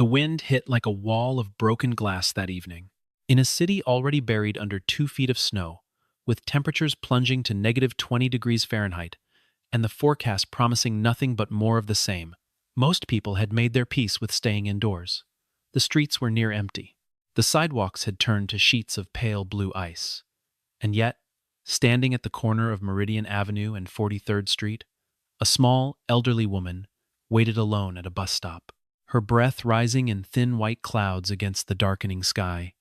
The wind hit like a wall of broken glass that evening. In a city already buried under 2 feet of snow, with temperatures plunging to -20 degrees Fahrenheit, and the forecast promising nothing but more of the same, most people had made their peace with staying indoors. The streets were near empty. The sidewalks had turned to sheets of pale blue ice. And yet, standing at the corner of Meridian Avenue and 43rd Street, a small, elderly woman waited alone at a bus stop, her breath rising in thin white clouds against the darkening sky.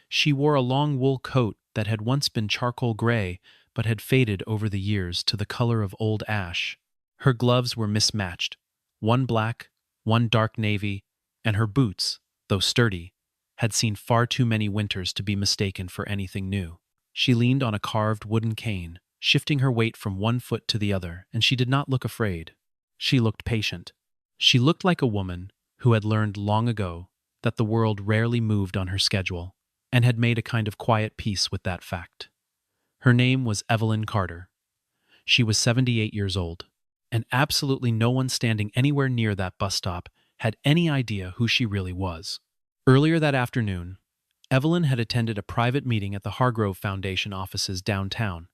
She wore a long wool coat that had once been charcoal gray but had faded over the years to the color of old ash. Her gloves were mismatched, one black, one dark navy, and her boots, though sturdy, had seen far too many winters to be mistaken for anything new. She leaned on a carved wooden cane, shifting her weight from one foot to the other, and she did not look afraid. She looked patient. She looked like a woman who had learned long ago that the world rarely moved on her schedule, and had made a kind of quiet peace with that fact. Her name was Evelyn Carter. She was 78 years old, and absolutely no one standing anywhere near that bus stop had any idea who she really was. Earlier that afternoon, Evelyn had attended a private meeting at the Hargrove Foundation offices downtown,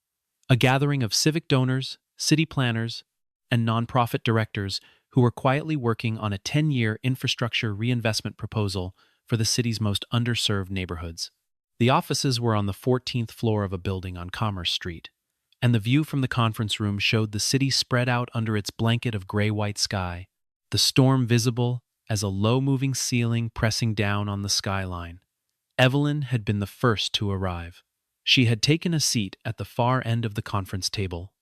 a gathering of civic donors, city planners, and nonprofit directors who were quietly working on a 10-year infrastructure reinvestment proposal for the city's most underserved neighborhoods. The offices were on the 14th floor of a building on Commerce Street, and the view from the conference room showed the city spread out under its blanket of gray-white sky, the storm visible as a low-moving ceiling pressing down on the skyline. Evelyn had been the first to arrive. She had taken a seat at the far end of the conference table,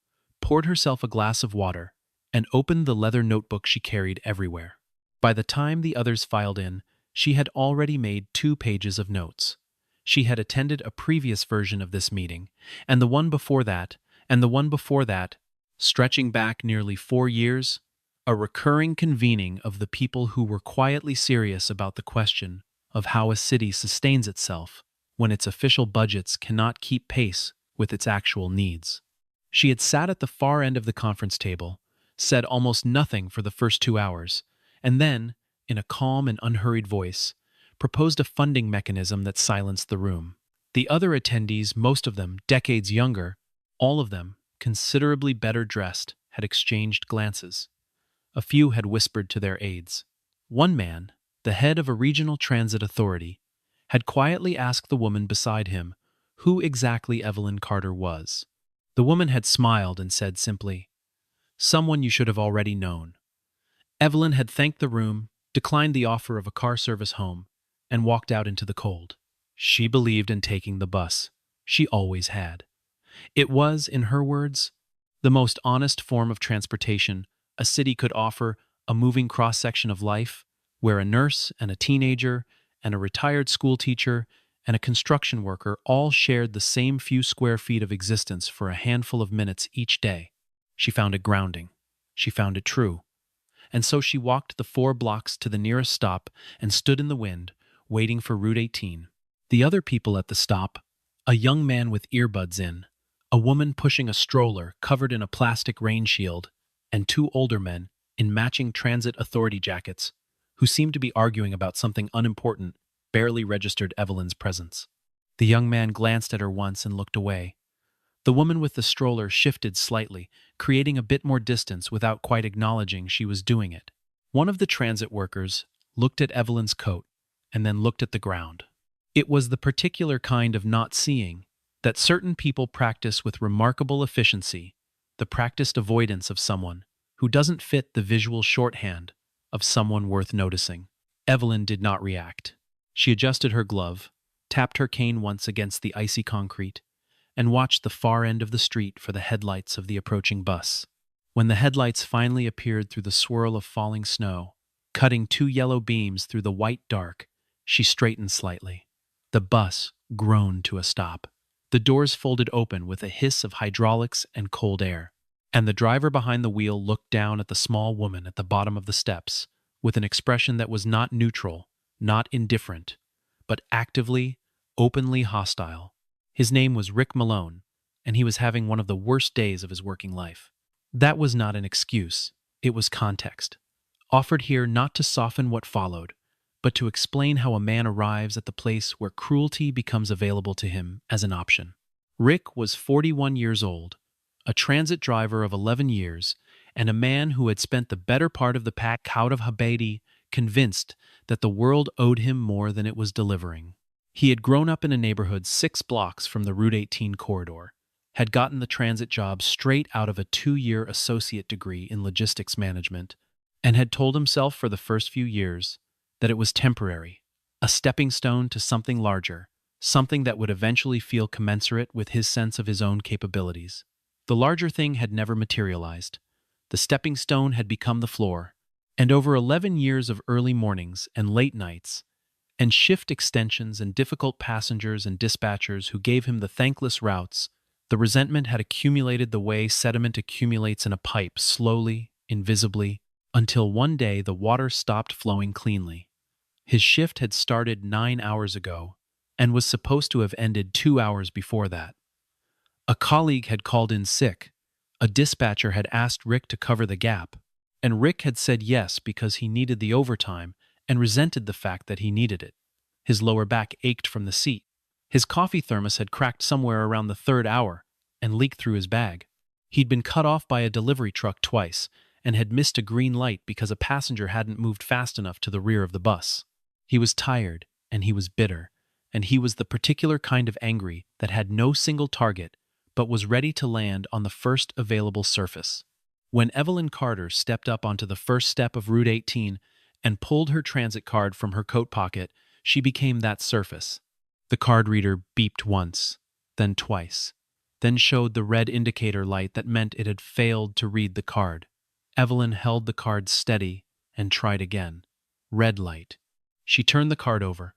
poured herself a glass of water, and opened the leather notebook she carried everywhere. By the time the others filed in, she had already made 2 pages of notes. She had attended a previous version of this meeting, and the one before that, and the one before that, stretching back nearly 4 years, a recurring convening of the people who were quietly serious about the question of how a city sustains itself when its official budgets cannot keep pace with its actual needs. She had sat at the far end of the conference table, said almost nothing for the first 2 hours, and then, in a calm and unhurried voice, proposed a funding mechanism that silenced the room. The other attendees, most of them decades younger, all of them considerably better dressed, had exchanged glances. A few had whispered to their aides. One man, the head of a regional transit authority, had quietly asked the woman beside him who exactly Evelyn Carter was. The woman had smiled and said simply, "Someone you should have already known." Evelyn had thanked the room, declined the offer of a car service home, and walked out into the cold. She believed in taking the bus. She always had. It was, in her words, the most honest form of transportation a city could offer, a moving cross-section of life where a nurse and a teenager and a retired schoolteacher and a construction worker all shared the same few square feet of existence for a handful of minutes each day. She found it grounding. She found it true. And so she walked the 4 blocks to the nearest stop and stood in the wind, waiting for Route 18. The other people at the stop, a young man with earbuds in, a woman pushing a stroller covered in a plastic rain shield, and 2 older men in matching transit authority jackets, who seemed to be arguing about something unimportant, barely registered Evelyn's presence. The young man glanced at her once and looked away. The woman with the stroller shifted slightly, creating a bit more distance without quite acknowledging she was doing it. One of the transit workers looked at Evelyn's coat and then looked at the ground. It was the particular kind of not seeing that certain people practice with remarkable efficiency, the practiced avoidance of someone who doesn't fit the visual shorthand of someone worth noticing. Evelyn did not react. She adjusted her glove, tapped her cane once against the icy concrete, and watched the far end of the street for the headlights of the approaching bus. When the headlights finally appeared through the swirl of falling snow, cutting 2 yellow beams through the white dark, she straightened slightly. The bus groaned to a stop. The doors folded open with a hiss of hydraulics and cold air, and the driver behind the wheel looked down at the small woman at the bottom of the steps with an expression that was not neutral, not indifferent, but actively, openly hostile. His name was Rick Malone, and he was having one of the worst days of his working life. That was not an excuse, it was context, offered here not to soften what followed, but to explain how a man arrives at the place where cruelty becomes available to him as an option. Rick was 41 years old, a transit driver of 11 years, and a man who had spent the better part of the pack out of Hawaii convinced that the world owed him more than it was delivering. He had grown up in a neighborhood 6 blocks from the Route 18 corridor, had gotten the transit job straight out of a 2-year associate degree in logistics management, and had told himself for the first few years that it was temporary, a stepping stone to something larger, something that would eventually feel commensurate with his sense of his own capabilities. The larger thing had never materialized. The stepping stone had become the floor, and over 11 years of early mornings and late nights, and shift extensions and difficult passengers and dispatchers who gave him the thankless routes, the resentment had accumulated the way sediment accumulates in a pipe, slowly, invisibly, until one day the water stopped flowing cleanly. His shift had started 9 hours ago and was supposed to have ended 2 hours before that. A colleague had called in sick. A dispatcher had asked Rick to cover the gap, and Rick had said yes because he needed the overtime and resented the fact that he needed it. His lower back ached from the seat. His coffee thermos had cracked somewhere around the 3rd hour and leaked through his bag. He'd been cut off by a delivery truck twice and had missed a green light because a passenger hadn't moved fast enough to the rear of the bus. He was tired, and he was bitter, and he was the particular kind of angry that had no single target but was ready to land on the first available surface. When Evelyn Carter stepped up onto the first step of Route 18 and pulled her transit card from her coat pocket, she became that surface. The card reader beeped once, then twice, then showed the red indicator light that meant it had failed to read the card. Evelyn held the card steady and tried again. Red light. She turned the card over,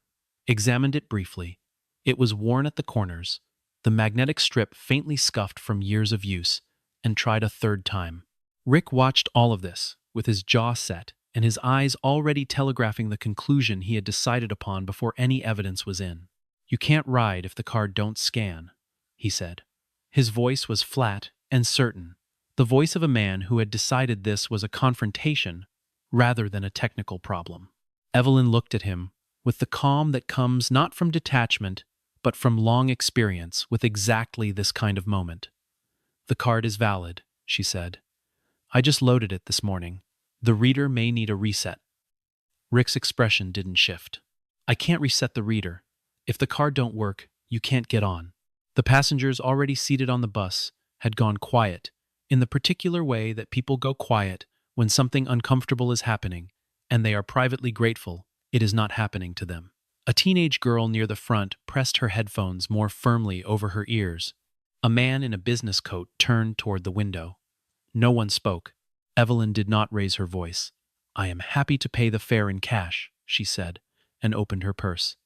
examined it briefly. It was worn at the corners, the magnetic strip faintly scuffed from years of use, and tried a 3rd time. Rick watched all of this, with his jaw set and his eyes already telegraphing the conclusion he had decided upon before any evidence was in. "You can't ride if the card don't scan," he said. His voice was flat and certain, the voice of a man who had decided this was a confrontation rather than a technical problem. Evelyn looked at him with the calm that comes not from detachment, but from long experience with exactly this kind of moment. "The card is valid," she said. "I just loaded it this morning. The reader may need a reset." Rick's expression didn't shift. "I can't reset the reader. If the card don't work, you can't get on." The passengers already seated on the bus had gone quiet, in the particular way that people go quiet when something uncomfortable is happening, and they are privately grateful it is not happening to them. A teenage girl near the front pressed her headphones more firmly over her ears. A man in a business coat turned toward the window. No one spoke. Evelyn did not raise her voice. "I am happy to pay the fare in cash," she said, and opened her purse.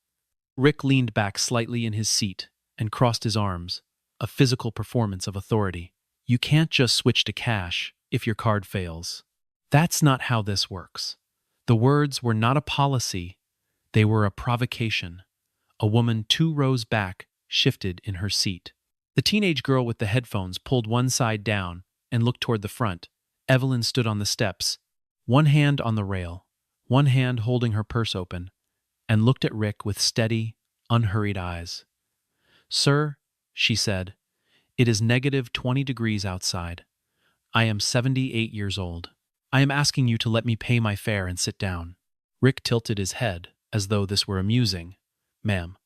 Rick leaned back slightly in his seat and crossed his arms, a physical performance of authority. "You can't just switch to cash if your card fails. That's not how this works." The words were not a policy, they were a provocation. A woman 2 rows back shifted in her seat. The teenage girl with the headphones pulled one side down and looked toward the front. Evelyn stood on the steps, one hand on the rail, one hand holding her purse open, and looked at Rick with steady, unhurried eyes. "Sir," she said, "it is negative 20 degrees outside. I am 78 years old. I am asking you to let me pay my fare and sit down." Rick tilted his head, as though this were amusing. "Ma'am,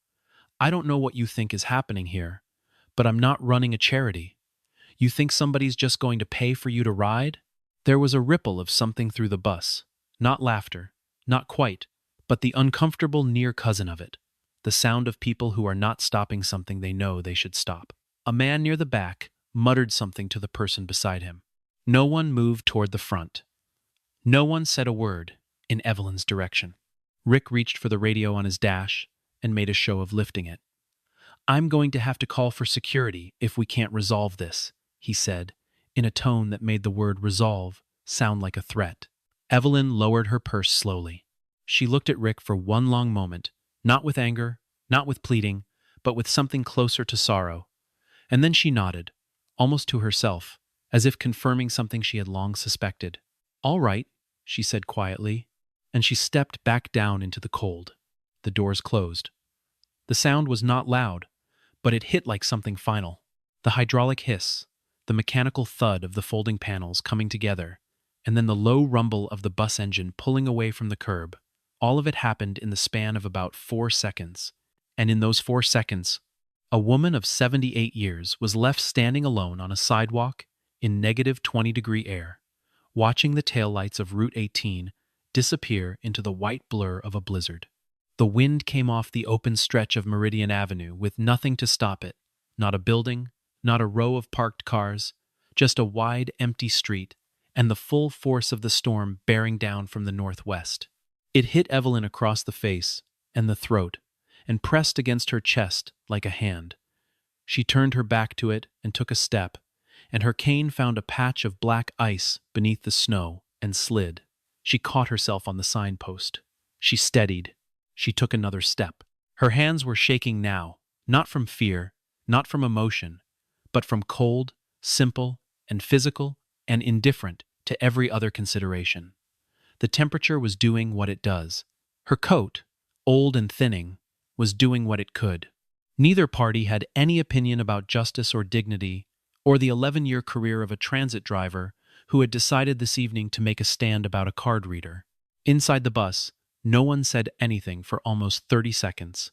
I don't know what you think is happening here, but I'm not running a charity. You think somebody's just going to pay for you to ride?" There was a ripple of something through the bus. Not laughter, not quite, but the uncomfortable near cousin of it. The sound of people who are not stopping something they know they should stop. A man near the back muttered something to the person beside him. No one moved toward the front. No one said a word in Evelyn's direction. Rick reached for the radio on his dash and made a show of lifting it. "I'm going to have to call for security if we can't resolve this," he said, in a tone that made the word resolve sound like a threat. Evelyn lowered her purse slowly. She looked at Rick for one long moment, not with anger, not with pleading, but with something closer to sorrow. And then she nodded, almost to herself, as if confirming something she had long suspected. "All right," she said quietly. and she stepped back down into the cold. The doors closed. The sound was not loud, but it hit like something final. The hydraulic hiss, the mechanical thud of the folding panels coming together, and then the low rumble of the bus engine pulling away from the curb. All of it happened in the span of about 4 seconds. And in those 4 seconds, a woman of 78 years was left standing alone on a sidewalk in negative 20-degree air, watching the taillights of Route 18 disappear into the white blur of a blizzard. The wind came off the open stretch of Meridian Avenue with nothing to stop it, not a building, not a row of parked cars, just a wide, empty street, and the full force of the storm bearing down from the northwest. It hit Evelyn across the face and the throat, and pressed against her chest like a hand. She turned her back to it and took a step, and her cane found a patch of black ice beneath the snow and slid. She caught herself on the signpost. She steadied. She took another step. Her hands were shaking now, not from fear, not from emotion, but from cold, simple, and physical, and indifferent to every other consideration. The temperature was doing what it does. Her coat, old and thinning, was doing what it could. Neither party had any opinion about justice or dignity, or the 11-year career of a transit driver who had decided this evening to make a stand about a card reader. Inside the bus, no one said anything for almost 30 seconds.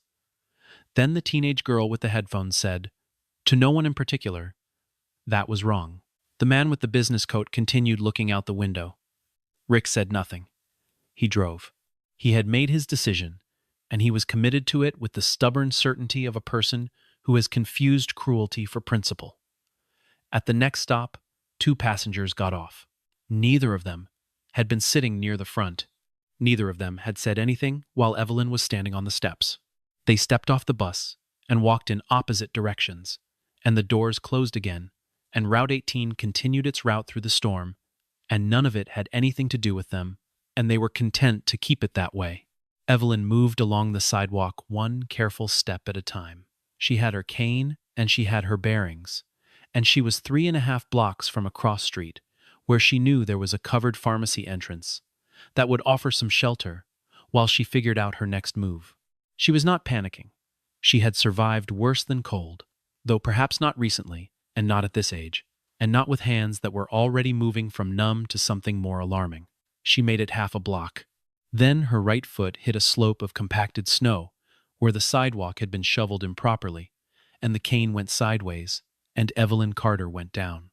Then the teenage girl with the headphones said, to no one in particular, that was wrong. The man with the business coat continued looking out the window. Rick said nothing. He drove. He had made his decision, and he was committed to it with the stubborn certainty of a person who has confused cruelty for principle. At the next stop, 2 passengers got off. Neither of them had been sitting near the front. Neither of them had said anything while Evelyn was standing on the steps. They stepped off the bus and walked in opposite directions, and the doors closed again, and Route 18 continued its route through the storm, and none of it had anything to do with them, and they were content to keep it that way. Evelyn moved along the sidewalk one careful step at a time. She had her cane and she had her bearings, and she was 3.5 blocks from a cross street, where she knew there was a covered pharmacy entrance that would offer some shelter while she figured out her next move. She was not panicking. She had survived worse than cold, though perhaps not recently, and not at this age, and not with hands that were already moving from numb to something more alarming. She made it half a block. Then her right foot hit a slope of compacted snow where the sidewalk had been shoveled improperly, and the cane went sideways, and Evelyn Carter went down.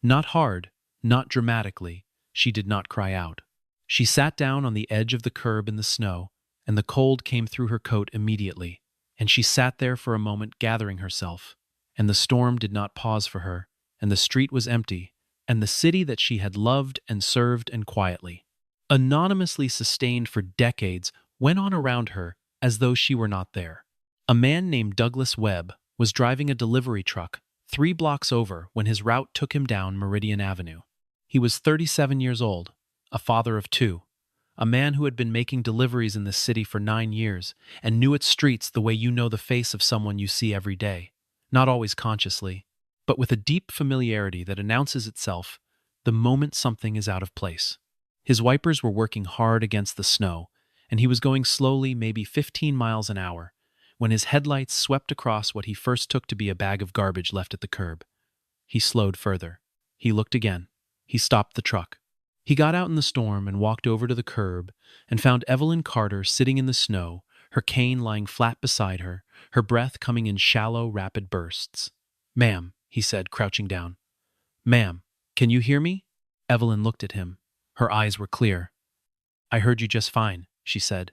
Not hard, not dramatically, she did not cry out. She sat down on the edge of the curb in the snow, and the cold came through her coat immediately, and she sat there for a moment gathering herself, and the storm did not pause for her, and the street was empty, and the city that she had loved and served and quietly, anonymously sustained for decades, went on around her as though she were not there. A man named Douglas Webb was driving a delivery truck 3 blocks over when his route took him down Meridian Avenue. He was 37 years old, a father of 2, a man who had been making deliveries in this city for 9 years and knew its streets the way you know the face of someone you see every day, not always consciously, but with a deep familiarity that announces itself the moment something is out of place. His wipers were working hard against the snow, and he was going slowly, maybe 15 miles an hour, when his headlights swept across what he first took to be a bag of garbage left at the curb. He slowed further. He looked again. He stopped the truck. He got out in the storm and walked over to the curb and found Evelyn Carter sitting in the snow, her cane lying flat beside her, her breath coming in shallow, rapid bursts. "Ma'am," he said, crouching down. "Ma'am, can you hear me?" Evelyn looked at him. Her eyes were clear. "I heard you just fine," she said,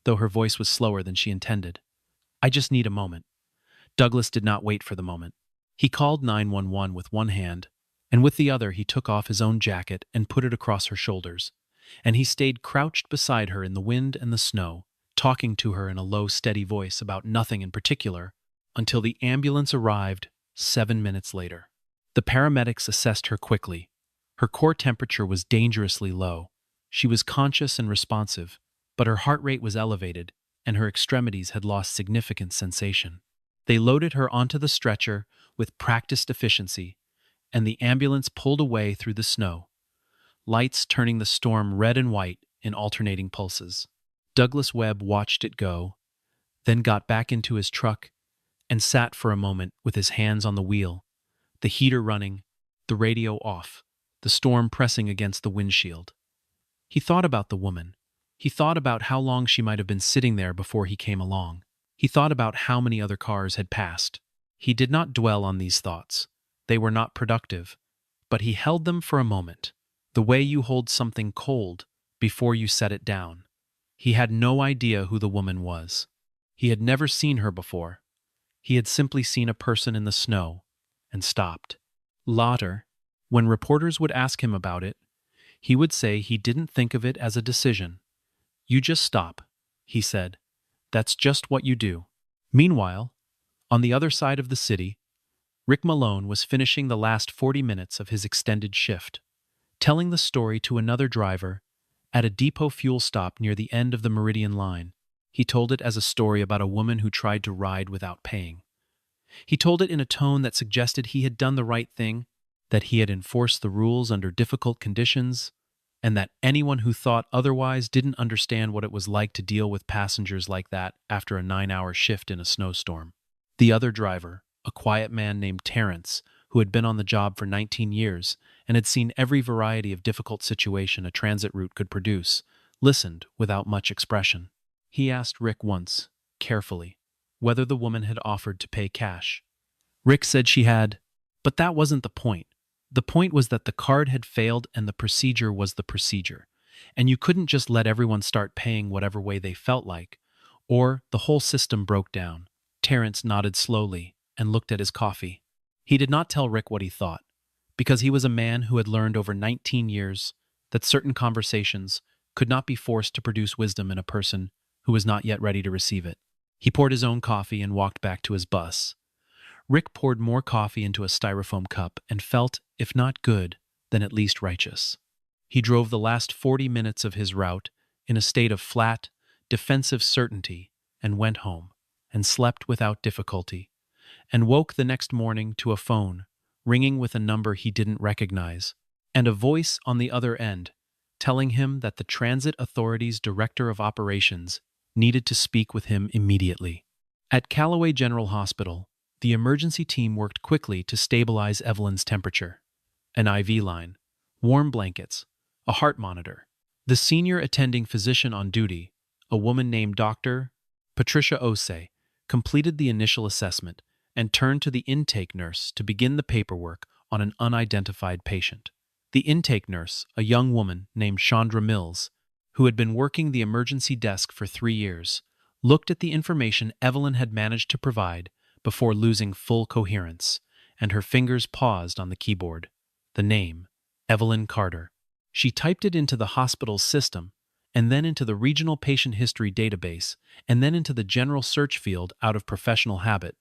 though her voice was slower than she intended. "I just need a moment." Douglas did not wait for the moment. He called 911 with one hand, and with the other he took off his own jacket and put it across her shoulders, and he stayed crouched beside her in the wind and the snow, talking to her in a low, steady voice about nothing in particular, until the ambulance arrived 7 minutes later. The paramedics assessed her quickly. Her core temperature was dangerously low. She was conscious and responsive, but her heart rate was elevated, and her extremities had lost significant sensation. They loaded her onto the stretcher with practiced efficiency, and the ambulance pulled away through the snow, lights turning the storm red and white in alternating pulses. Douglas Webb watched it go, then got back into his truck and sat for a moment with his hands on the wheel, the heater running, the radio off, the storm pressing against the windshield. He thought about the woman. He thought about how long she might have been sitting there before he came along. He thought about how many other cars had passed. He did not dwell on these thoughts. They were not productive, but he held them for a moment, the way you hold something cold before you set it down. He had no idea who the woman was. He had never seen her before. He had simply seen a person in the snow and stopped. Later, when reporters would ask him about it, he would say he didn't think of it as a decision. "You just stop," he said. "That's just what you do." Meanwhile, on the other side of the city, Rick Malone was finishing the last 40 minutes of his extended shift, telling the story to another driver at a depot fuel stop near the end of the Meridian line. He told it as a story about a woman who tried to ride without paying. He told it in a tone that suggested he had done the right thing, that he had enforced the rules under difficult conditions, and that anyone who thought otherwise didn't understand what it was like to deal with passengers like that after a 9-hour shift in a snowstorm. The other driver, a quiet man named Terrence, who had been on the job for 19 years and had seen every variety of difficult situation a transit route could produce, listened without much expression. He asked Rick once, carefully, whether the woman had offered to pay cash. Rick said she had, but that wasn't the point. The point was that the card had failed and the procedure was the procedure, and you couldn't just let everyone start paying whatever way they felt like, or the whole system broke down. Terrence nodded slowly and looked at his coffee. He did not tell Rick what he thought, because he was a man who had learned over 19 years that certain conversations could not be forced to produce wisdom in a person who was not yet ready to receive it. He poured his own coffee and walked back to his bus. Rick poured more coffee into a styrofoam cup and felt, if not good, then at least righteous. He drove the last 40 minutes of his route in a state of flat, defensive certainty and went home, and slept without difficulty, and woke the next morning to a phone ringing with a number he didn't recognize, and a voice on the other end telling him that the Transit Authority's Director of Operations needed to speak with him immediately. At Callaway General Hospital, the emergency team worked quickly to stabilize Evelyn's temperature. An IV line, warm blankets, a heart monitor. The senior attending physician on duty, a woman named Dr. Patricia Osei, completed the initial assessment and turned to the intake nurse to begin the paperwork on an unidentified patient. The intake nurse, a young woman named Chandra Mills, who had been working the emergency desk for 3 years, looked at the information Evelyn had managed to provide before losing full coherence, and her fingers paused on the keyboard. The name, Evelyn Carter. She typed it into the hospital's system, and then into the regional patient history database, and then into the general search field out of professional habit.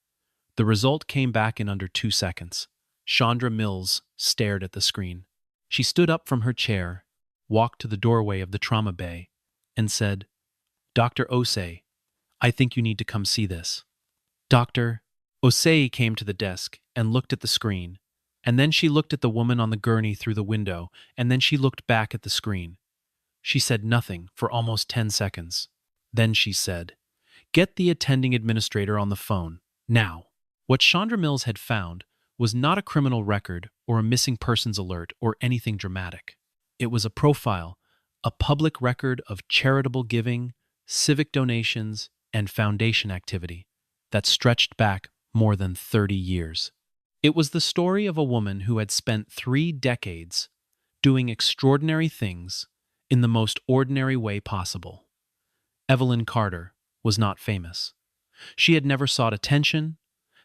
The result came back in under 2 seconds. Chandra Mills stared at the screen. She stood up from her chair, walked to the doorway of the trauma bay, and said, "Dr. Osei, I think you need to come see this." Dr. Osei came to the desk and looked at the screen, and then she looked at the woman on the gurney through the window, and then she looked back at the screen. She said nothing for almost 10 seconds. Then she said, "Get the attending administrator on the phone, now." What Chandra Mills had found was not a criminal record or a missing persons alert or anything dramatic. It was a profile, a public record of charitable giving, civic donations, and foundation activity that stretched back more than 30 years. It was the story of a woman who had spent 3 decades doing extraordinary things in the most ordinary way possible. Evelyn Carter was not famous. She had never sought attention,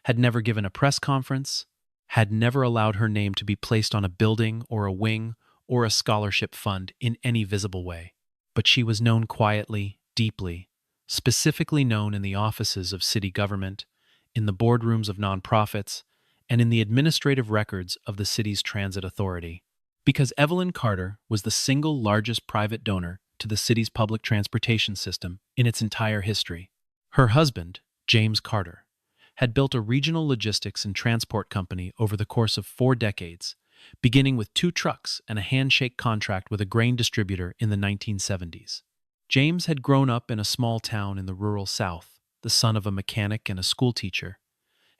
had never given a press conference, had never allowed her name to be placed on a building or a wing or a scholarship fund in any visible way. But she was known quietly, deeply, specifically known in the offices of city government, in the boardrooms of nonprofits, and in the administrative records of the city's transit authority. Because Evelyn Carter was the single largest private donor to the city's public transportation system in its entire history. Her husband, James Carter, had built a regional logistics and transport company over the course of 4 decades beginning with 2 trucks and a handshake contract with a grain distributor in the 1970s. James had grown up in a small town in the rural South, the son of a mechanic and a schoolteacher,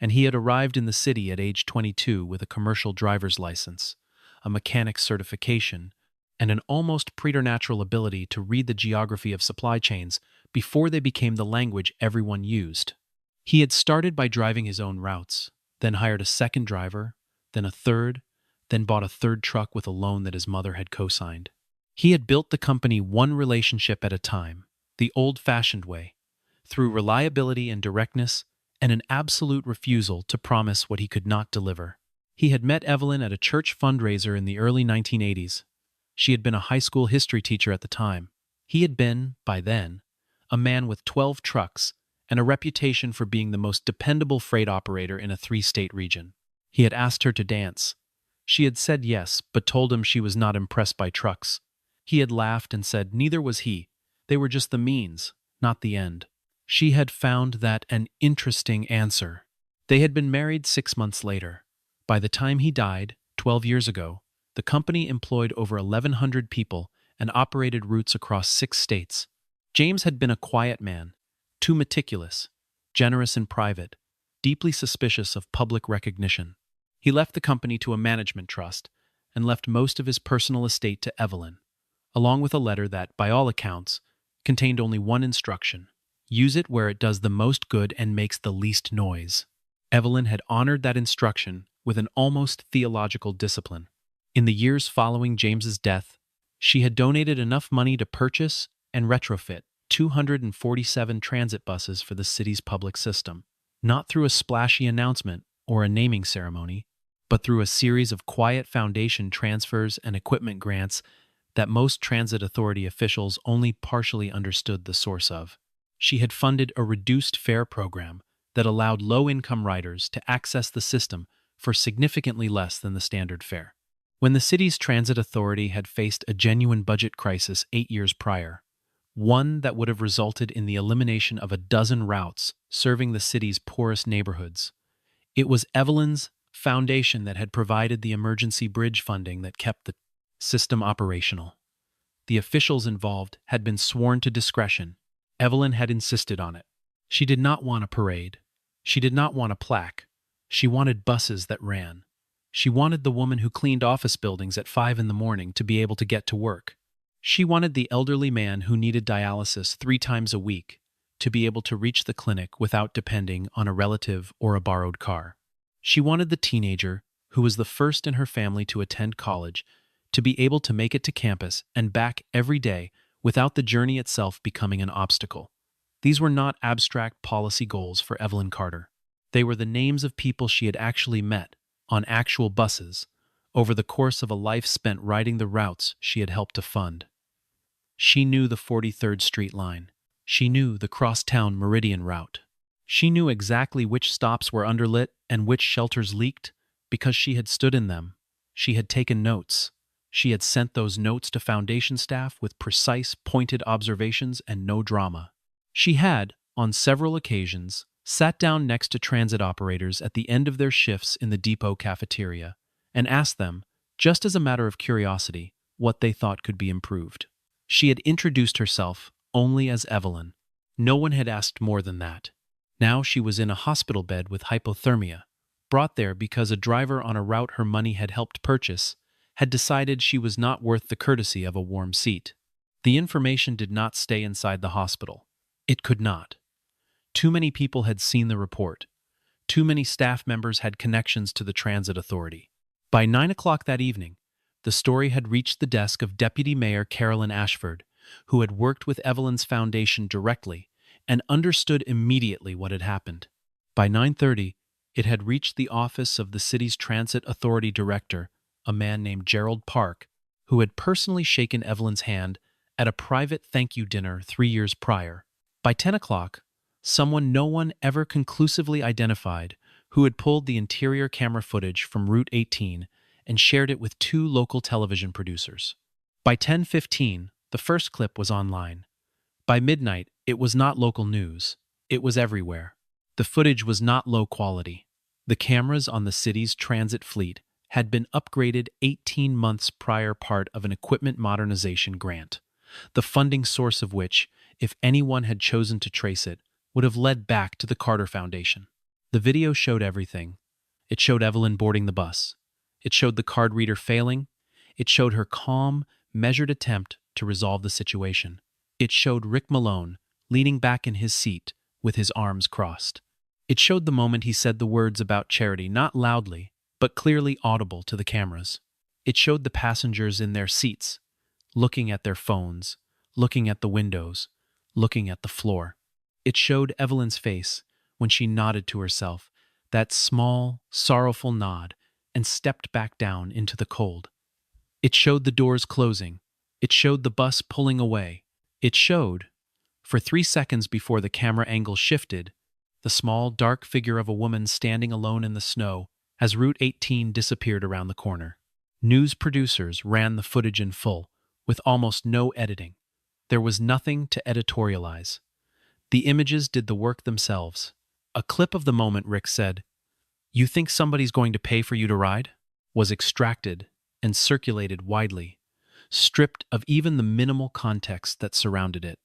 and he had arrived in the city at age 22 with a commercial driver's license, a mechanic's certification, and an almost preternatural ability to read the geography of supply chains before they became the language everyone used. He had started by driving his own routes, then hired a second driver, then a third, then bought a third truck with a loan that his mother had co-signed. He had built the company one relationship at a time, the old-fashioned way, through reliability and directness and an absolute refusal to promise what he could not deliver. He had met Evelyn at a church fundraiser in the early 1980s. She had been a high school history teacher at the time. He had been, by then, a man with 12 trucks and a reputation for being the most dependable freight operator in a 3-state region. He had asked her to dance. She had said yes, but told him she was not impressed by trucks. He had laughed and said neither was he. They were just the means, not the end. She had found that an interesting answer. They had been married 6 months later. By the time he died, 12 years ago, the company employed over 1,100 people and operated routes across 6 states. James had been a quiet man, too meticulous, generous in private, deeply suspicious of public recognition. He left the company to a management trust and left most of his personal estate to Evelyn, along with a letter that, by all accounts, contained only one instruction: use it where it does the most good and makes the least noise. Evelyn had honored that instruction with an almost theological discipline. In the years following James's death, she had donated enough money to purchase and retrofit 247 transit buses for the city's public system, not through a splashy announcement or a naming ceremony, but through a series of quiet foundation transfers and equipment grants that most transit authority officials only partially understood the source of. She had funded a reduced fare program that allowed low-income riders to access the system for significantly less than the standard fare. When the city's transit authority had faced a genuine budget crisis 8 years prior, one that would have resulted in the elimination of a dozen routes serving the city's poorest neighborhoods, it was Evelyn's foundation that had provided the emergency bridge funding that kept the system operational. The officials involved had been sworn to discretion. Evelyn had insisted on it. She did not want a parade. She did not want a plaque. She wanted buses that ran. She wanted the woman who cleaned office buildings at 5 a.m. to be able to get to work. She wanted the elderly man who needed dialysis 3 times a week to be able to reach the clinic without depending on a relative or a borrowed car. She wanted the teenager who was the first in her family to attend college to be able to make it to campus and back every day without the journey itself becoming an obstacle. These were not abstract policy goals for Evelyn Carter. They were the names of people she had actually met on actual buses over the course of a life spent riding the routes she had helped to fund. She knew the 43rd Street line. She knew the crosstown Meridian route. She knew exactly which stops were underlit and which shelters leaked because she had stood in them. She had taken notes. She had sent those notes to foundation staff with precise, pointed observations and no drama. She had, on several occasions, sat down next to transit operators at the end of their shifts in the depot cafeteria and asked them, just as a matter of curiosity, what they thought could be improved. She had introduced herself only as Evelyn. No one had asked more than that. Now she was in a hospital bed with hypothermia, brought there because a driver on a route her money had helped purchase had decided she was not worth the courtesy of a warm seat. The information did not stay inside the hospital. It could not. Too many people had seen the report. Too many staff members had connections to the transit authority. By 9 o'clock that evening, the story had reached the desk of Deputy Mayor Carolyn Ashford, who had worked with Evelyn's foundation directly and understood immediately what had happened. By 9:30, it had reached the office of the city's transit authority director, a man named Gerald Park, who had personally shaken Evelyn's hand at a private thank-you dinner 3 years prior. By 10 o'clock, someone no one ever conclusively identified who had pulled the interior camera footage from Route 18 and shared it with 2 local television producers. By 10:15, the first clip was online. By midnight, it was not local news. It was everywhere. The footage was not low quality. The cameras on the city's transit fleet had been upgraded 18 months prior, part of an equipment modernization grant, the funding source of which, if anyone had chosen to trace it, would have led back to the Carter Foundation. The video showed everything. It showed Evelyn boarding the bus. It showed the card reader failing. It showed her calm, measured attempt to resolve the situation. It showed Rick Malone leaning back in his seat with his arms crossed. It showed the moment he said the words about charity, not loudly, but clearly audible to the cameras. It showed the passengers in their seats, looking at their phones, looking at the windows, looking at the floor. It showed Evelyn's face when she nodded to herself, that small, sorrowful nod, and stepped back down into the cold. It showed the doors closing. It showed the bus pulling away. It showed, for 3 seconds before the camera angle shifted, the small, dark figure of a woman standing alone in the snow as Route 18 disappeared around the corner. News producers ran the footage in full, with almost no editing. There was nothing to editorialize. The images did the work themselves. A clip of the moment Rick said, "You think somebody's going to pay for you to ride?" was extracted and circulated widely, stripped of even the minimal context that surrounded it.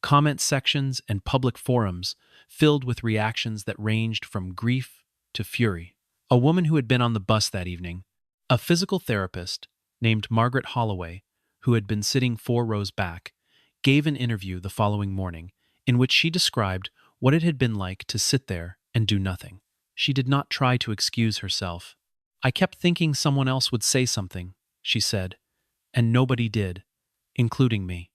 Comment sections and public forums filled with reactions that ranged from grief to fury. A woman who had been on the bus that evening, a physical therapist named Margaret Holloway, who had been sitting 4 rows back, gave an interview the following morning in which she described what it had been like to sit there and do nothing. She did not try to excuse herself. "I kept thinking someone else would say something," she said, "and nobody did, including me."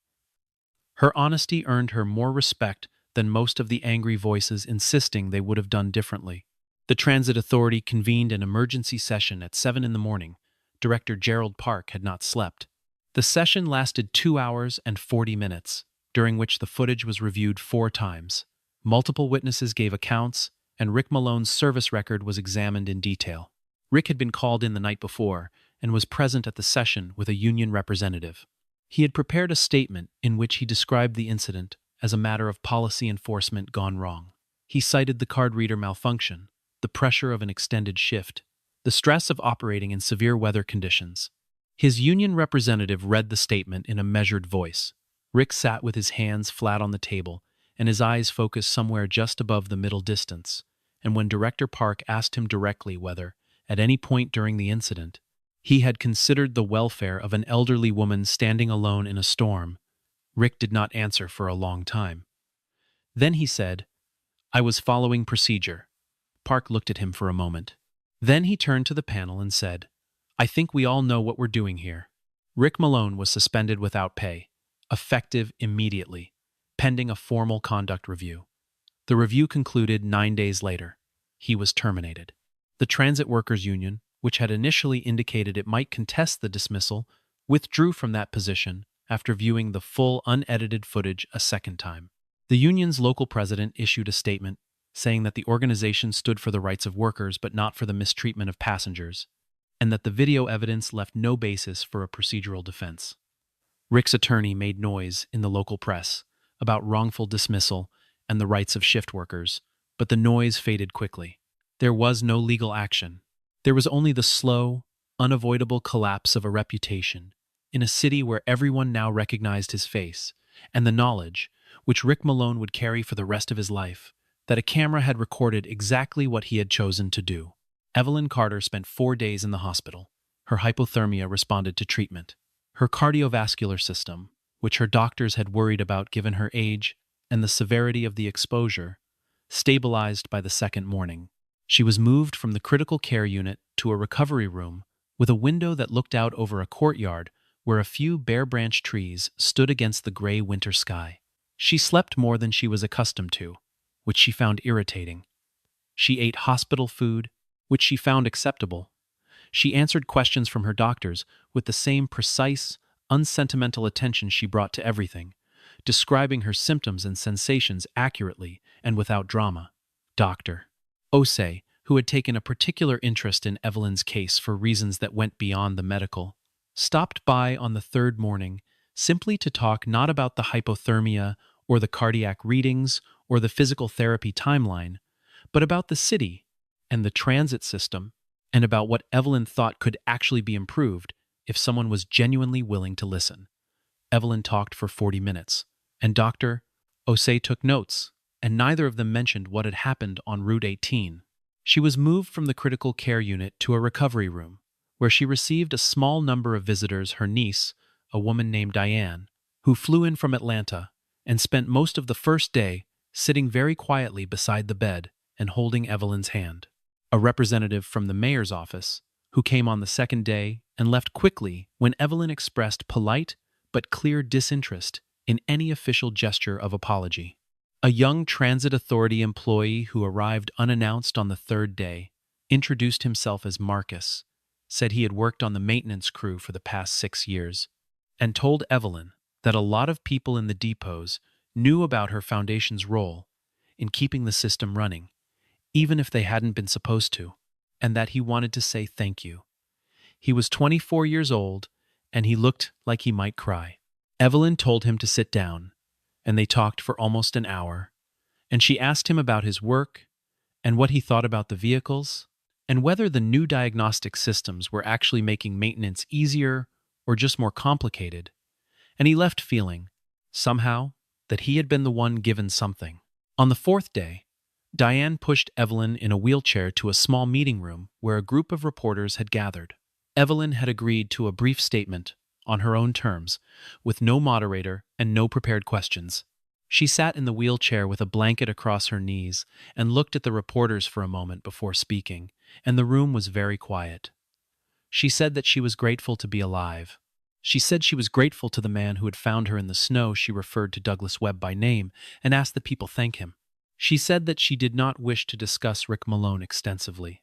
Her honesty earned her more respect than most of the angry voices insisting they would have done differently. The Transit Authority convened an emergency session at 7 in the morning. Director Gerald Park had not slept. The session lasted 2 hours and 40 minutes, during which the footage was reviewed 4 times. Multiple witnesses gave accounts, and Rick Malone's service record was examined in detail. Rick had been called in the night before and was present at the session with a union representative. He had prepared a statement in which he described the incident as a matter of policy enforcement gone wrong. He cited the card reader malfunction, the pressure of an extended shift, the stress of operating in severe weather conditions. His union representative read the statement in a measured voice. Rick sat with his hands flat on the table and his eyes focused somewhere just above the middle distance, and when Director Park asked him directly whether, at any point during the incident, he had considered the welfare of an elderly woman standing alone in a storm, Rick did not answer for a long time. Then he said, "I was following procedure." Park looked at him for a moment. Then he turned to the panel and said, "I think we all know what we're doing here." Rick Malone was suspended without pay, effective immediately, pending a formal conduct review. The review concluded 9 days later. He was terminated. The Transit Workers Union, which had initially indicated it might contest the dismissal, withdrew from that position after viewing the full unedited footage a second time. The union's local president issued a statement saying that the organization stood for the rights of workers but not for the mistreatment of passengers, and that the video evidence left no basis for a procedural defense. Rick's attorney made noise in the local press about wrongful dismissal and the rights of shift workers, but the noise faded quickly. There was no legal action. There was only the slow, unavoidable collapse of a reputation in a city where everyone now recognized his face, and the knowledge, which Rick Malone would carry for the rest of his life, that a camera had recorded exactly what he had chosen to do. Evelyn Carter spent 4 days in the hospital. Her hypothermia responded to treatment. Her cardiovascular system, which her doctors had worried about given her age and the severity of the exposure, stabilized by the second morning. She was moved from the critical care unit to a recovery room with a window that looked out over a courtyard where a few bare-branched trees stood against the gray winter sky. She slept more than she was accustomed to, which she found irritating. She ate hospital food, which she found acceptable. She answered questions from her doctors with the same precise, unsentimental attention she brought to everything, describing her symptoms and sensations accurately and without drama. Dr. Osei, who had taken a particular interest in Evelyn's case for reasons that went beyond the medical, stopped by on the 3rd morning simply to talk not about the hypothermia or the cardiac readings or the physical therapy timeline, but about the city and the transit system and about what Evelyn thought could actually be improved if someone was genuinely willing to listen. Evelyn talked for 40 minutes, and Dr. Osei took notes, and neither of them mentioned what had happened on Route 18. She was moved from the critical care unit to a recovery room, where she received a small number of visitors, her niece, a woman named Diane, who flew in from Atlanta and spent most of the first day sitting very quietly beside the bed and holding Evelyn's hand. A representative from the mayor's office, who came on the second day and left quickly when Evelyn expressed polite but clear disinterest in any official gesture of apology. A young transit authority employee who arrived unannounced on the third day introduced himself as Marcus, said he had worked on the maintenance crew for the past 6 years, and told Evelyn that a lot of people in the depots knew about her foundation's role in keeping the system running, even if they hadn't been supposed to, and that he wanted to say thank you. He was 24 years old, and he looked like he might cry. Evelyn told him to sit down, and they talked for almost an hour, and she asked him about his work and what he thought about the vehicles, and whether the new diagnostic systems were actually making maintenance easier or just more complicated, and he left feeling, somehow, that he had been the one given something. On the fourth day, Diane pushed Evelyn in a wheelchair to a small meeting room where a group of reporters had gathered. Evelyn had agreed to a brief statement on her own terms, with no moderator and no prepared questions. She sat in the wheelchair with a blanket across her knees and looked at the reporters for a moment before speaking, and the room was very quiet. She said that she was grateful to be alive. She said she was grateful to the man who had found her in the snow. She referred to Douglas Webb by name and asked the people thank him. She said that she did not wish to discuss Rick Malone extensively,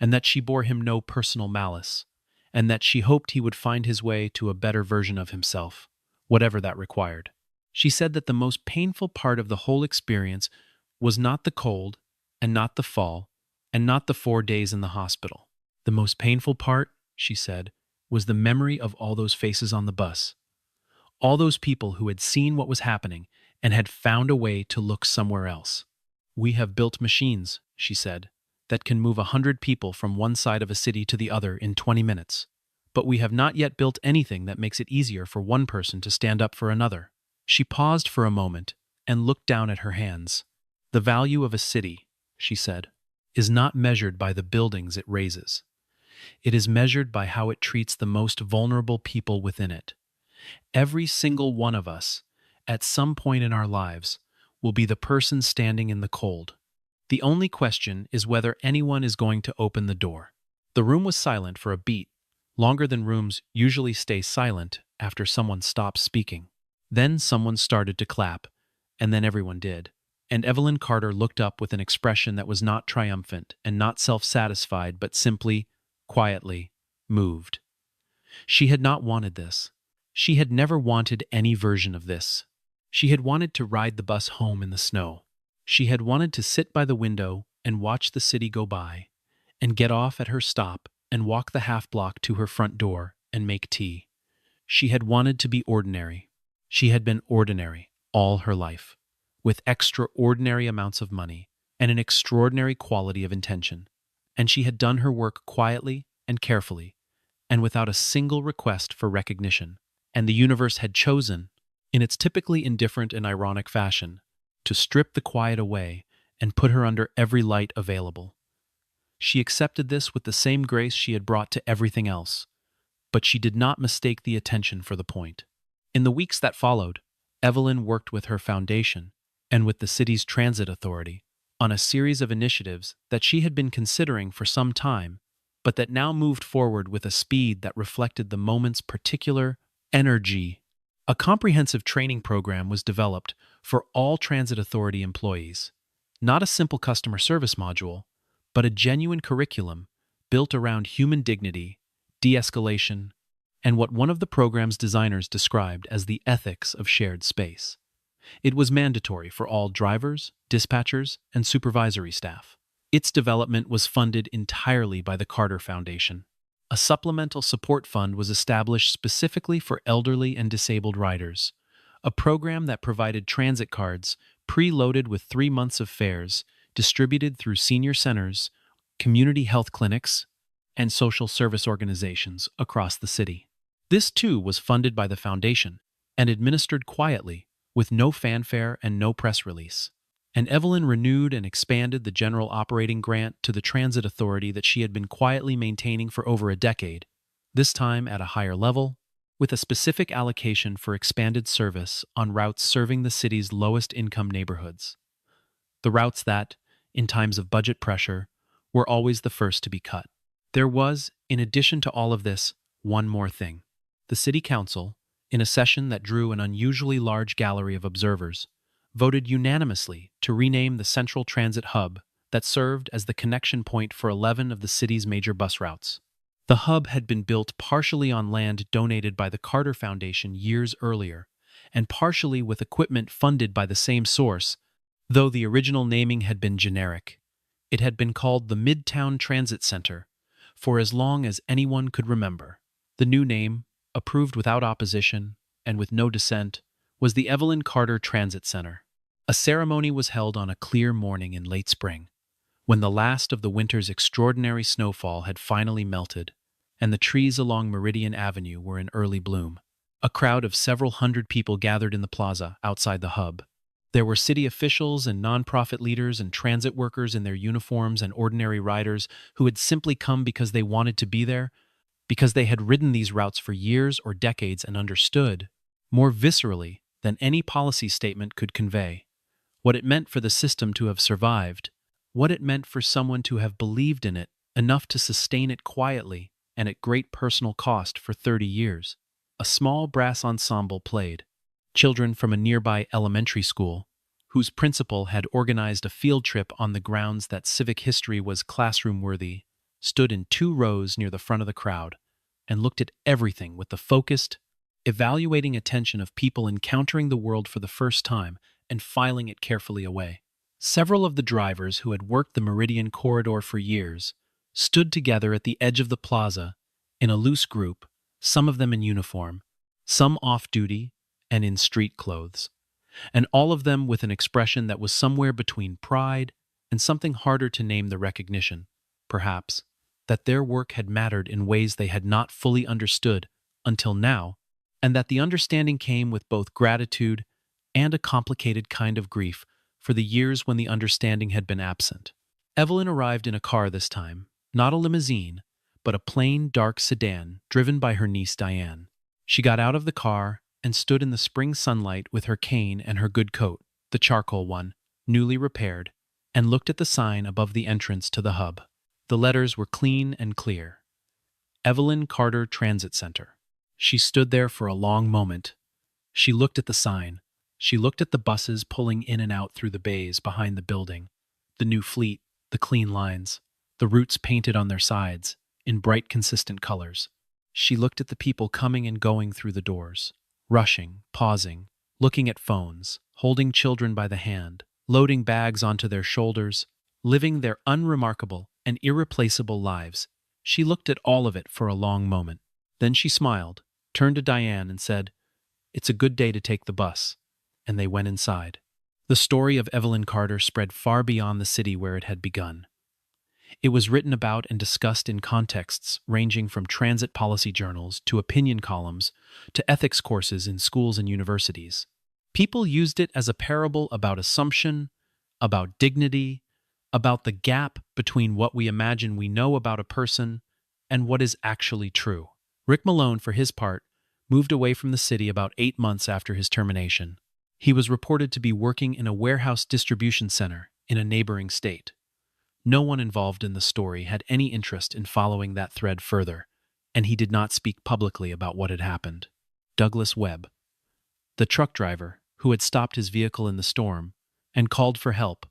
and that she bore him no personal malice, and that she hoped he would find his way to a better version of himself, whatever that required. She said that the most painful part of the whole experience was not the cold, and not the fall, and not the 4 days in the hospital. The most painful part, she said, was the memory of all those faces on the bus, all those people who had seen what was happening and had found a way to look somewhere else. "We have built machines," she said, "that can move 100 people from one side of a city to the other in 20 minutes. But we have not yet built anything that makes it easier for one person to stand up for another." She paused for a moment and looked down at her hands. "The value of a city," she said, "is not measured by the buildings it raises. It is measured by how it treats the most vulnerable people within it. Every single one of us, at some point in our lives, will be the person standing in the cold. The only question is whether anyone is going to open the door." The room was silent for a beat, longer than rooms usually stay silent after someone stops speaking. Then someone started to clap, and then everyone did, and Evelyn Carter looked up with an expression that was not triumphant and not self-satisfied, but simply, quietly, moved. She had not wanted this. She had never wanted any version of this. She had wanted to ride the bus home in the snow. She had wanted to sit by the window and watch the city go by, and get off at her stop and walk the half block to her front door and make tea. She had wanted to be ordinary. She had been ordinary all her life, with extraordinary amounts of money and an extraordinary quality of intention. And she had done her work quietly and carefully, and without a single request for recognition. And the universe had chosen, in its typically indifferent and ironic fashion, to strip the quiet away and put her under every light available. She accepted this with the same grace she had brought to everything else, but she did not mistake the attention for the point. In the weeks that followed, Evelyn worked with her foundation and with the city's transit authority on a series of initiatives that she had been considering for some time, but that now moved forward with a speed that reflected the moment's particular energy. A comprehensive training program was developed for all transit authority employees, not a simple customer service module, but a genuine curriculum built around human dignity, de-escalation, and what one of the program's designers described as the ethics of shared space. It was mandatory for all drivers, dispatchers, and supervisory staff. Its development was funded entirely by the Carter Foundation. A supplemental support fund was established specifically for elderly and disabled riders, a program that provided transit cards pre-loaded with 3 months of fares distributed through senior centers, community health clinics, and social service organizations across the city. This too was funded by the foundation and administered quietly, with no fanfare and no press release. And Evelyn renewed and expanded the general operating grant to the transit authority that she had been quietly maintaining for over a decade, this time at a higher level, with a specific allocation for expanded service on routes serving the city's lowest income neighborhoods. The routes that, in times of budget pressure, were always the first to be cut. There was, in addition to all of this, one more thing. The City Council, in a session that drew an unusually large gallery of observers, voted unanimously to rename the Central Transit Hub that served as the connection point for 11 of the city's major bus routes. The hub had been built partially on land donated by the Carter Foundation years earlier, and partially with equipment funded by the same source, though the original naming had been generic. It had been called the Midtown Transit Center for as long as anyone could remember. The new name, approved without opposition and with no dissent, was the Evelyn Carter Transit Center. A ceremony was held on a clear morning in late spring, when the last of the winter's extraordinary snowfall had finally melted and the trees along Meridian Avenue were in early bloom. A crowd of several hundred people gathered in the plaza outside the hub. There were city officials and nonprofit leaders and transit workers in their uniforms and ordinary riders who had simply come because they wanted to be there, because they had ridden these routes for years or decades and understood, more viscerally than any policy statement could convey, what it meant for the system to have survived, what it meant for someone to have believed in it enough to sustain it quietly and at great personal cost for 30 years. A small brass ensemble played. Children from a nearby elementary school, whose principal had organized a field trip on the grounds that civic history was classroom-worthy, stood in 2 rows near the front of the crowd and looked at everything with the focused, evaluating attention of people encountering the world for the first time and filing it carefully away. Several of the drivers who had worked the Meridian corridor for years stood together at the edge of the plaza in a loose group, some of them in uniform, some off-duty and in street clothes, and all of them with an expression that was somewhere between pride and something harder to name, the recognition, perhaps, that their work had mattered in ways they had not fully understood until now, and that the understanding came with both gratitude and a complicated kind of grief for the years when the understanding had been absent. Evelyn arrived in a car this time, not a limousine, but a plain, dark sedan driven by her niece Diane. She got out of the car and stood in the spring sunlight with her cane and her good coat, the charcoal one, newly repaired, and looked at the sign above the entrance to the hub. The letters were clean and clear. Evelyn Carter Transit Center. She stood there for a long moment. She looked at the sign. She looked at the buses pulling in and out through the bays behind the building, the new fleet, the clean lines, the routes painted on their sides, in bright, consistent colors. She looked at the people coming and going through the doors, rushing, pausing, looking at phones, holding children by the hand, loading bags onto their shoulders, living their unremarkable and irreplaceable lives. She looked at all of it for a long moment. Then she smiled, turned to Diane and said, "It's a good day to take the bus," and they went inside. The story of Evelyn Carter spread far beyond the city where it had begun. It was written about and discussed in contexts ranging from transit policy journals to opinion columns to ethics courses in schools and universities. People used it as a parable about assumption, about dignity, about the gap between what we imagine we know about a person and what is actually true. Rick Malone, for his part, moved away from the city about 8 months after his termination. He was reported to be working in a warehouse distribution center in a neighboring state. No one involved in the story had any interest in following that thread further, and he did not speak publicly about what had happened. Douglas Webb, the truck driver who had stopped his vehicle in the storm and called for help,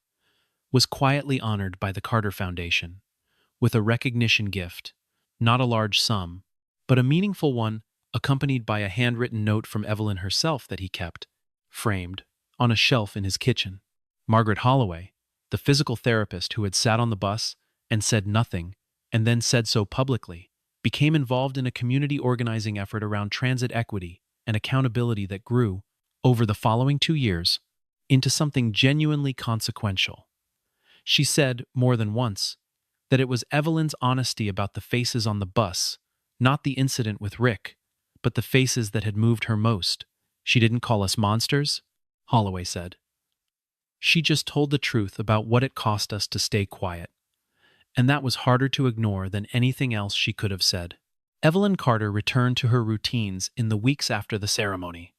was quietly honored by the Carter Foundation with a recognition gift, not a large sum, but a meaningful one, accompanied by a handwritten note from Evelyn herself that he kept, framed, on a shelf in his kitchen. Margaret Holloway, the physical therapist who had sat on the bus and said nothing, and then said so publicly, became involved in a community organizing effort around transit equity and accountability that grew, over the following 2 years, into something genuinely consequential. She said, more than once, That it was Evelyn's honesty about the faces on the bus, not the incident with Rick, but the faces that had moved her most. She didn't call us monsters, Holloway said. She just told the truth about what it cost us to stay quiet. And that was harder to ignore than anything else she could have said. Evelyn Carter returned to her routines in the weeks after the ceremony.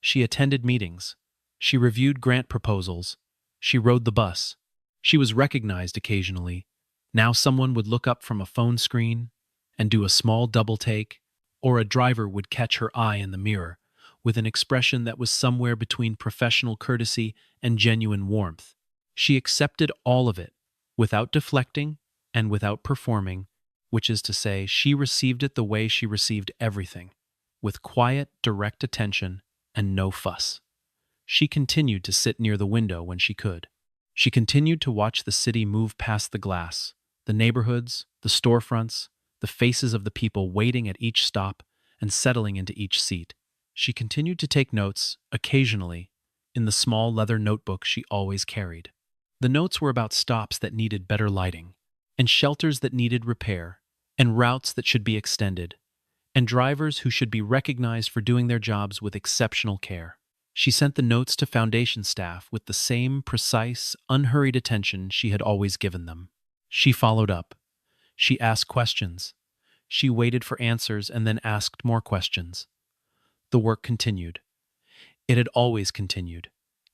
She attended meetings. She reviewed grant proposals. She rode the bus. She was recognized occasionally. Now someone would look up from a phone screen and do a small double take, or a driver would catch her eye in the mirror with an expression that was somewhere between professional courtesy and genuine warmth. She accepted all of it, without deflecting and without performing, which is to say, she received it the way she received everything, with quiet, direct attention and no fuss. She continued to sit near the window when she could. She continued to watch the city move past the glass, the neighborhoods, the storefronts, the faces of the people waiting at each stop and settling into each seat. She continued to take notes, occasionally, in the small leather notebook she always carried. The notes were about stops that needed better lighting, and shelters that needed repair, and routes that should be extended, and drivers who should be recognized for doing their jobs with exceptional care. She sent the notes to foundation staff with the same precise, unhurried attention she had always given them. She followed up. She asked questions. She waited for answers and then asked more questions. The work continued. It had always continued.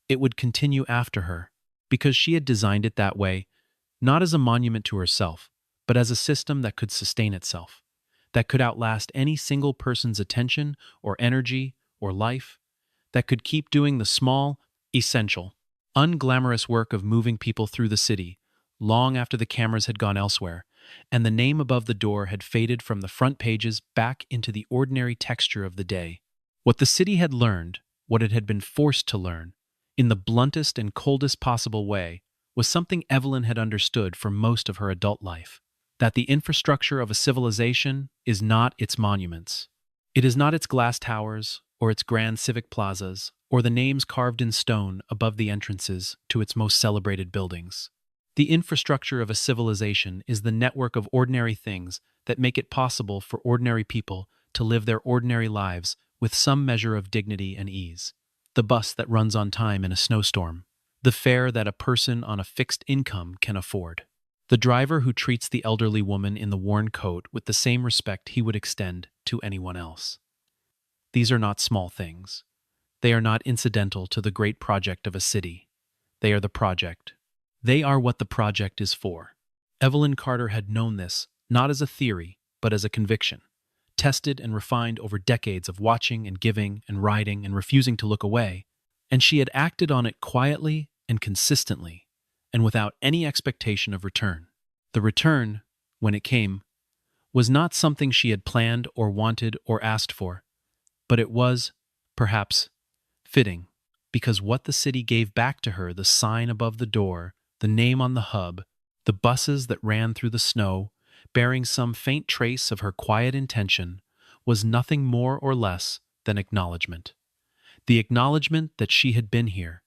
It would continue after her, because she had designed it that way, not as a monument to herself, but as a system that could sustain itself, that could outlast any single person's attention or energy or life, that could keep doing the small, essential, unglamorous work of moving people through the city, long after the cameras had gone elsewhere, and the name above the door had faded from the front pages back into the ordinary texture of the day. What the city had learned, what it had been forced to learn, in the bluntest and coldest possible way, was something Evelyn had understood for most of her adult life, that the infrastructure of a civilization is not its monuments. It is not its glass towers, or its grand civic plazas, or the names carved in stone above the entrances to its most celebrated buildings. The infrastructure of a civilization is the network of ordinary things that make it possible for ordinary people to live their ordinary lives with some measure of dignity and ease. The bus that runs on time in a snowstorm. The fare that a person on a fixed income can afford. The driver who treats the elderly woman in the worn coat with the same respect he would extend to anyone else. These are not small things. They are not incidental to the great project of a city. They are the project. They are what the project is for. Evelyn Carter had known this, not as a theory, but as a conviction, tested and refined over decades of watching and giving and riding and refusing to look away, and she had acted on it quietly and consistently, and without any expectation of return. The return, when it came, was not something she had planned or wanted or asked for, but it was, perhaps, fitting, because what the city gave back to her, the sign above the door, the name on the hub, the buses that ran through the snow, bearing some faint trace of her quiet intention, was nothing more or less than acknowledgement. The acknowledgement that she had been here,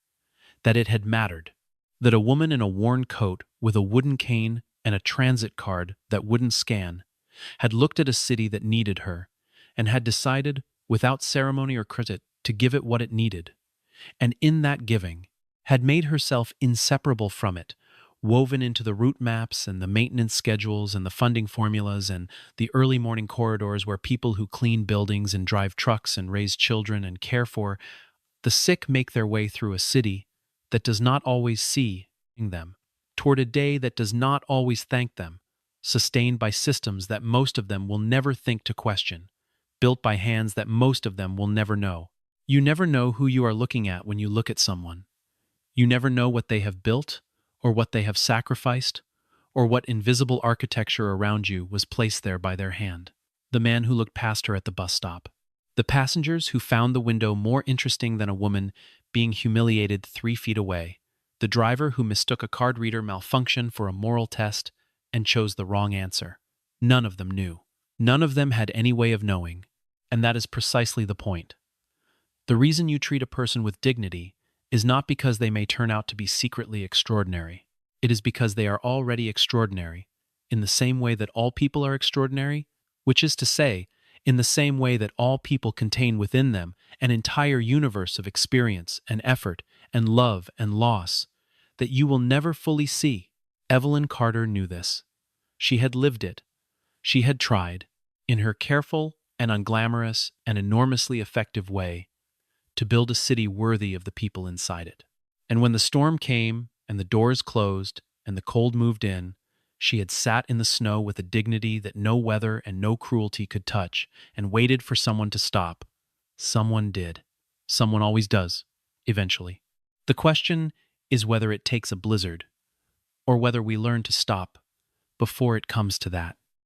that it had mattered, that a woman in a worn coat with a wooden cane and a transit card that wouldn't scan had looked at a city that needed her and had decided, without ceremony or critic, to give it what it needed, and in that giving had made herself inseparable from it, woven into the route maps and the maintenance schedules and the funding formulas and the early morning corridors where people who clean buildings and drive trucks and raise children and care for the sick make their way through a city that does not always see them, toward a day that does not always thank them, sustained by systems that most of them will never think to question, built by hands that most of them will never know. You never know who you are looking at when you look at someone. You never know what they have built, or what they have sacrificed, or what invisible architecture around you was placed there by their hand. The man who looked past her at the bus stop. The passengers who found the window more interesting than a woman being humiliated 3 feet away. The driver who mistook a card reader malfunction for a moral test and chose the wrong answer. None of them knew. None of them had any way of knowing, and that is precisely the point. The reason you treat a person with dignity is not because they may turn out to be secretly extraordinary. It is because they are already extraordinary, in the same way that all people are extraordinary, which is to say, in the same way that all people contain within them an entire universe of experience and effort and love and loss that you will never fully see. Evelyn Carter knew this. She had lived it. She had tried, in her careful and unglamorous and enormously effective way, to build a city worthy of the people inside it. And when the storm came and the doors closed and the cold moved in, she had sat in the snow with a dignity that no weather and no cruelty could touch and waited for someone to stop. Someone did. Someone always does, eventually. The question is whether it takes a blizzard or whether we learn to stop before it comes to that.